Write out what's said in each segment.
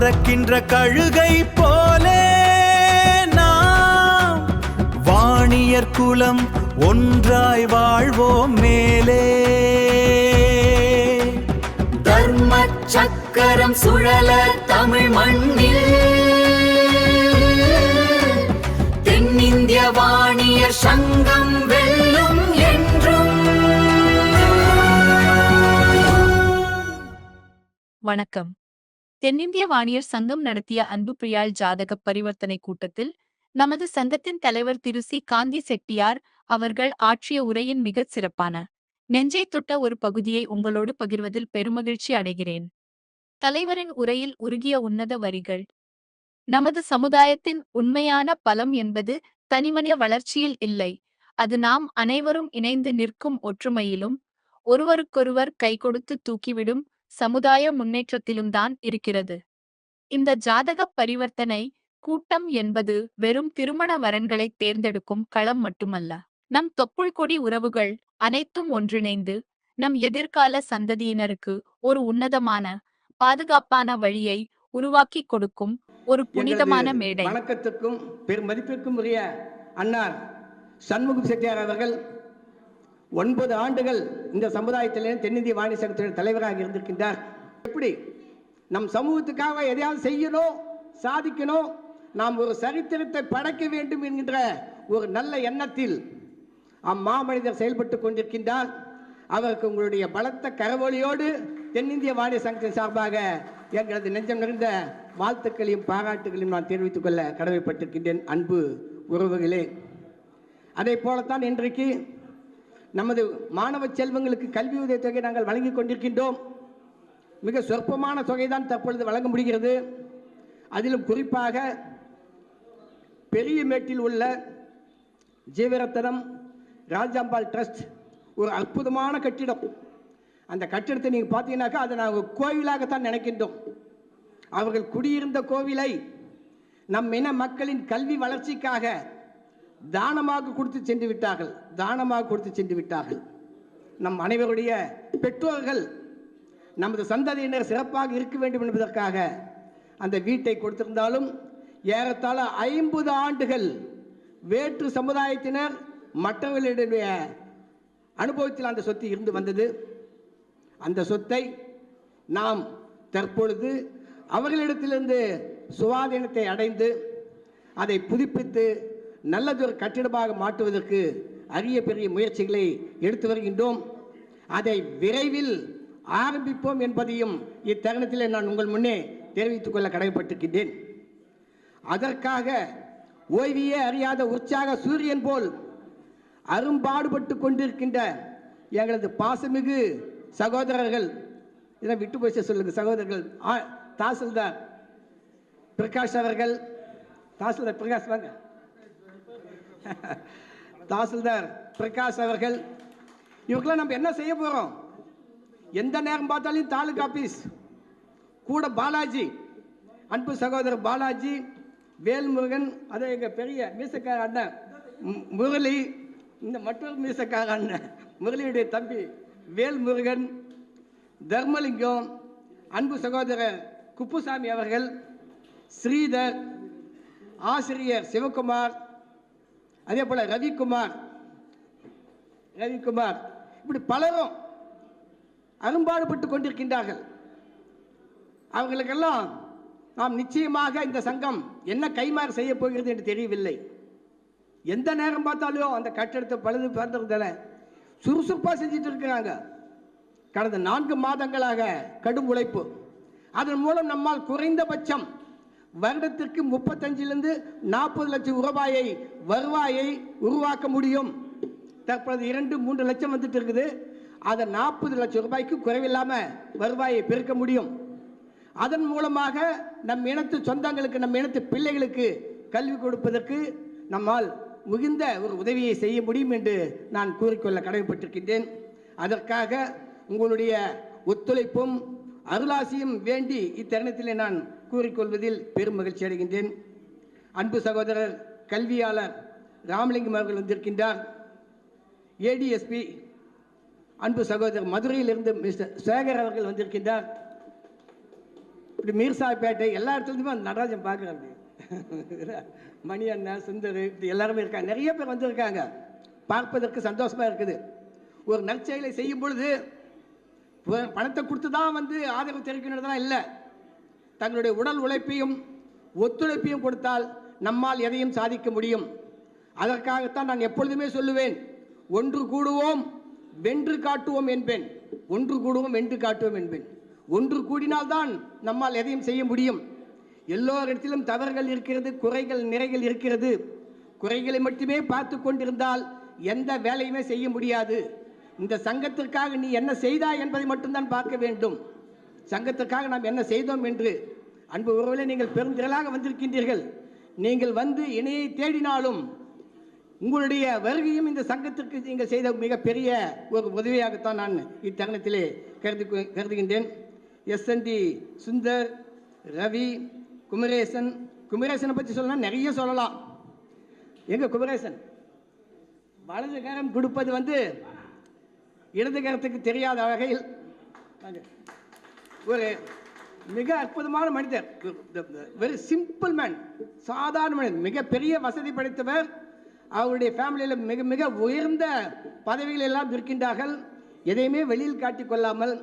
பறக்கின்ற கழுகை போலே நாம் வாணியர் குலம் ஒன்றாய் வாழ்வோம் மேலே. தர்ம சக்கரம் சுழல தமிழ் மண்ணில் தென்னிந்திய வாணியர் சங்கம் வெல்லும் என்றும். வணக்கம். தென்னிந்திய வாணியர் சங்கம் நடத்திய அன்பு பிரியாள் ஜாதக பரிவர்த்தனை கூட்டத்தில் நமது சங்கத்தின் தலைவர் திரு சி. காந்தி செட்டியார் அவர்கள் ஆற்றிய உரையின் மிகச் சிறப்பான நெஞ்சை தொட்ட ஒரு பகுதியை உங்களோடு பகிர்வதில் பெருமகிழ்ச்சி அடைகிறேன். தலைவரின் உரையில் உருகிய உன்னத வரிகள். நமது சமுதாயத்தின் உண்மையான பலம் என்பது தனிமனித வளர்ச்சியில் இல்லை, அது நாம் அனைவரும் இணைந்து நிற்கும் ஒற்றுமையிலும் ஒருவருக்கொருவர் கை கொடுத்து தூக்கிவிடும் சமுதாய முன்னேற்றத்திலும் தான் இருக்கிறது. இந்த ஜாதக பரிவர்த்தனை கூட்டம் என்பது வெறும் திருமண வரன்களை தேர்ந்தெடுக்கும் களம் மட்டுமல்ல. நம் தொப்புள் கொடி உறவுகள் அனைத்தும் ஒன்றிணைந்து நம் எதிர்கால சந்ததியினருக்கு ஒரு உன்னதமான பாதுகாப்பான வழியை உருவாக்கி கொடுக்கும் ஒரு புனிதமான மேடை. வணக்கத்துக்கும் பெருமதிப்பிற்கும் உரிய அன்னார் சண்முகம் செட்டியார் அவர்கள் 9 ஆண்டுகள் இந்த சமுதாயத்திலே தென்னிந்திய வாணியர் சங்கத்தின் தலைவராக இருந்திருக்கின்றார். எப்படி நம் சமூகத்துக்காக எதையாவது செய்யணும், சாதிக்கணும், நாம் ஒரு சரித்திரத்தை படைக்க வேண்டும் என்கின்ற ஒரு நல்ல எண்ணத்தில் அம்மாமனிதர் செயல்பட்டு கொண்டிருக்கின்றார். அவருக்கு உங்களுடைய பலத்த கரவொலியோடு தென்னிந்திய வாணியர் சங்கத்தின் சார்பாக எங்களது நெஞ்சம் நிறைந்த வாழ்த்துக்களையும் பாராட்டுகளையும் நான் தெரிவித்துக் கொள்ள கடமைப்பட்டிருக்கின்றேன். அன்பு உறவுகளே, அதே போலத்தான் இன்றைக்கு நமது மாணவ செல்வங்களுக்கு கல்வி உதவித் தொகை நாங்கள் வழங்கி கொண்டிருக்கின்றோம். மிக சொற்பமான தொகை தான் தற்பொழுது வழங்க முடிகிறது. அதிலும் குறிப்பாக பெரியமேட்டில் உள்ள ஜீவரத்தனம் ராஜாம்பாள் ட்ரஸ்ட் ஒரு அற்புதமான கட்டிடம். அந்த கட்டிடத்தை நீங்கள் பார்த்தீங்கன்னாக்கா அதை நாங்கள் கோவிலாகத்தான் நினைக்கின்றோம். அவர்கள் குடியிருந்த கோவிலை நம் இன மக்களின் கல்வி வளர்ச்சிக்காக தானமாக கொடுத்து சென்று விட்டார்கள். நம் அனைவருடைய பெற்றோர்கள் நமது சந்ததியினர் சிறப்பாக இருக்க வேண்டும் என்பதற்காக அந்த வீட்டை கொடுத்திருந்தாலும் ஏறத்தாழ 50 ஆண்டுகள் வேற்று சமுதாயத்தினர் மற்றவர்களுடைய அனுபவத்தில் அந்த சொத்து இருந்து வந்தது. அந்த சொத்தை நாம் தற்பொழுது அவர்களிடத்திலிருந்து சுவாதீனத்தை அடைந்து அதை புதுப்பித்து நல்லதொரு கட்டிடமாக மாற்றுவதற்கு அரிய பெரிய முயற்சிகளை எடுத்து வருகின்றோம். அதை விரைவில் ஆரம்பிப்போம் என்பதையும் இத்தருணத்தில் நான் உங்கள் முன்னே தெரிவித்துக் கொள்ள கடமைப்பட்டிருக்கின்றேன். அதற்காக ஓய்வியே அறியாத உற்சாக சூரியன் போல் அரும்பாடுபட்டு கொண்டிருக்கின்ற எங்களது பாசமிகு சகோதரர்கள், இதை விட்டு போய் சொல்லுங்க சகோதரர்கள், தாசில்தார் பிரகாஷ் அவர்கள், தாசில்தார் பிரகாஷ் வாங்க, தாசில்தார் பிரகாஷ் அவர்கள், இவர்களாம் நம்ம என்ன செய்ய போறோம்? எந்த நேரம் பார்த்தாலும் தாலுகா ஆபீஸ் கூட பாலாஜி, அன்பு சகோதரர் பாலாஜி, வேல்முருகன், அதை எங்க பெரிய மீசக்கார அண்ணன் முரளி, இந்த மற்றொரு மீசக்கார அண்ணன் முரளியுடைய தம்பி வேல்முருகன், தர்மலிங்கம், அன்பு சகோதரர் குப்புசாமி அவர்கள், ஸ்ரீதர், ஆசிரியர் சிவகுமார், அதே போல ரவிக்குமார், இப்படி பலரும் அரும்பாடுபட்டு கொண்டிருக்கின்றார்கள். அவர்களுக்கெல்லாம் நாம் நிச்சயமாக இந்த சங்கம் என்ன கைமாறு செய்ய போகிறது என்று தெரியவில்லை. எந்த நேரம் பார்த்தாலும் அந்த கட்டிடத்தை பழுது பார்த்துருந்தல சுறுசுறுப்பாக செஞ்சுட்டு இருக்கிறாங்க. கடந்த 4 மாதங்களாக கடும் உழைப்பு. அதன் மூலம் நம்மால் குறைந்தபட்சம் வருடத்திற்கு 35 to 40 லட்சம் ரூபாயை வருவாயை உருவாக்க முடியும். தற்போது 2-3 லட்சம் வந்துட்டு இருக்குது. அதை 40 லட்சம் ரூபாய்க்கு குறைவில்லாமல் வருவாயை பெருக்க முடியும். அதன் மூலமாக நம் இனத்து சொந்தங்களுக்கு, நம் இனத்து பிள்ளைகளுக்கு கல்வி கொடுப்பதற்கு நம்மால் மிகுந்த ஒரு உதவியை செய்ய முடியும் என்று நான் கூறிக்கொள்ள கடமைப்பட்டிருக்கின்றேன். அதற்காக உங்களுடைய ஒத்துழைப்பும் அருளாசியும் வேண்டி இத்தருணத்தில் நான் கூறிக்கொள்வதில் பெரும் மகிழ்ச்சி அடைகின்றேன். அன்பு சகோதரர் கல்வியாளர் ராமலிங்கம் அவர்கள் வந்திருக்கின்றார். ஏடிஎஸ்பி அன்பு சகோதரர் மதுரையிலிருந்து மிஸ்டர் சேகர் அவர்கள் வந்திருக்கின்றார். இப்படி மீர்சாப்பேட்டை எல்லா இடத்துலையுமே அந்த நடராஜன் பார்க்குறேன். அப்படி மணி அண்ணன், சுந்தர், இப்படி எல்லாருமே இருக்காங்க. நிறைய பேர் வந்திருக்காங்க. பார்ப்பதற்கு சந்தோஷமாக இருக்குது. ஒரு நற்செயலை செய்யும் பொழுது பணத்தை கொடுத்து தான் ஆதரவு தெரிவிக்கணுன்றதுலாம் இல்லை. தங்களுடைய உடல் உழைப்பையும் ஒத்துழைப்பையும் கொடுத்தால் நம்மால் எதையும் சாதிக்க முடியும். அதற்காகத்தான் நான் எப்பொழுதுமே சொல்லுவேன், ஒன்று கூடுவோம் வென்று காட்டுவோம் என்பேன். ஒன்று கூடுவோம் வென்று காட்டுவோம் என்பேன். ஒன்று கூடினால்தான் நம்மால் எதையும் செய்ய முடியும். எல்லோரிடத்திலும் தவறுகள் இருக்கிறது, குறைகள் நிறைகள் இருக்கிறது. குறைகளை மட்டுமே பார்த்து கொண்டிருந்தால் எந்த வேலையுமே செய்ய முடியாது. இந்த சங்கத்திற்காக நீ என்ன செய்தாய் என்பதை மட்டும்தான் பார்க்க வேண்டும். சங்கத்திற்காக நாம் என்ன செய்தோம் என்று. அன்பு உறவுகளே, நீங்கள் பெருந்திரளாக வந்திருக்கின்றீர்கள். நீங்கள் இணையை தேடினாலும் உங்களுடைய வருகையும் இந்த சங்கத்திற்கு நீங்கள் செய்த மிகப்பெரிய ஒரு உதவியாகத்தான் நான் இத்தருணத்திலே கருதுகின்றேன். SND சுந்தர், ரவி, குமரேசனை பற்றி சொல்லலாம், நிறைய சொல்லலாம். எங்க குமரேசன் வலது கரம் கொடுப்பது இடது கரத்துக்கு தெரியாத வகையில் ஒரு மிக அற்புதமான மனிதர். வெரி சிம்பிள் மேன், சாதாரண மனிதர். மிகப்பெரிய வசதி படைத்தவர். அவருடைய ஃபேமிலியில் மிக மிக உயர்ந்த பதவிகள் எல்லாம் இருக்கின்றார்கள். எதையுமே வெளியில் காட்டிக் கொள்ளாமல்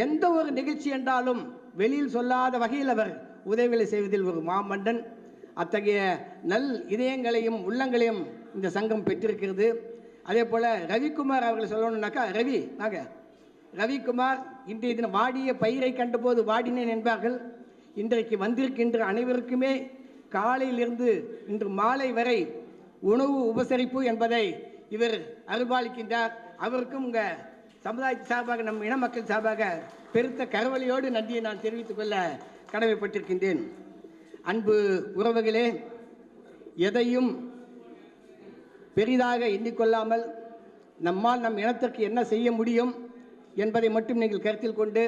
எந்த ஒரு நிகழ்ச்சி என்றாலும் வெளியில் சொல்லாத வகையில் அவர் உதவிகளை செய்வதில் ஒரு மாமன்னன். அத்தகைய நல் இதயங்களையும் உள்ளங்களையும் இந்த சங்கம் பெற்றிருக்கிறது. அதே போல் ரவிக்குமார் அவர்களை சொல்லணும்னாக்கா, ரவிக்குமார் இன்றைய தினம் வாடிய பயிரை கண்டபோது வாடினேன் என்பார்கள். இன்றைக்கு வந்திருக்கின்ற அனைவருக்குமே காலையிலிருந்து இன்று மாலை வரை உணவு உபசரிப்பு என்பதை இவர் அருள்பாலிக்கின்றார். அவருக்கும் உங்கள் சமுதாயத்தின் சார்பாக, நம் இன மக்கள் சார்பாக பெருத்த கரவழியோடு நன்றியை நான் தெரிவித்துக் கொள்ள கடமைப்பட்டிருக்கின்றேன். அன்பு உறவுகளே, எதையும் பெரிதாக எண்ணிக்கொள்ளாமல் நம்மால் நம் இனத்திற்கு என்ன செய்ய முடியும் என்பதை மட்டும் நீங்கள் கருத்தில் கொண்டு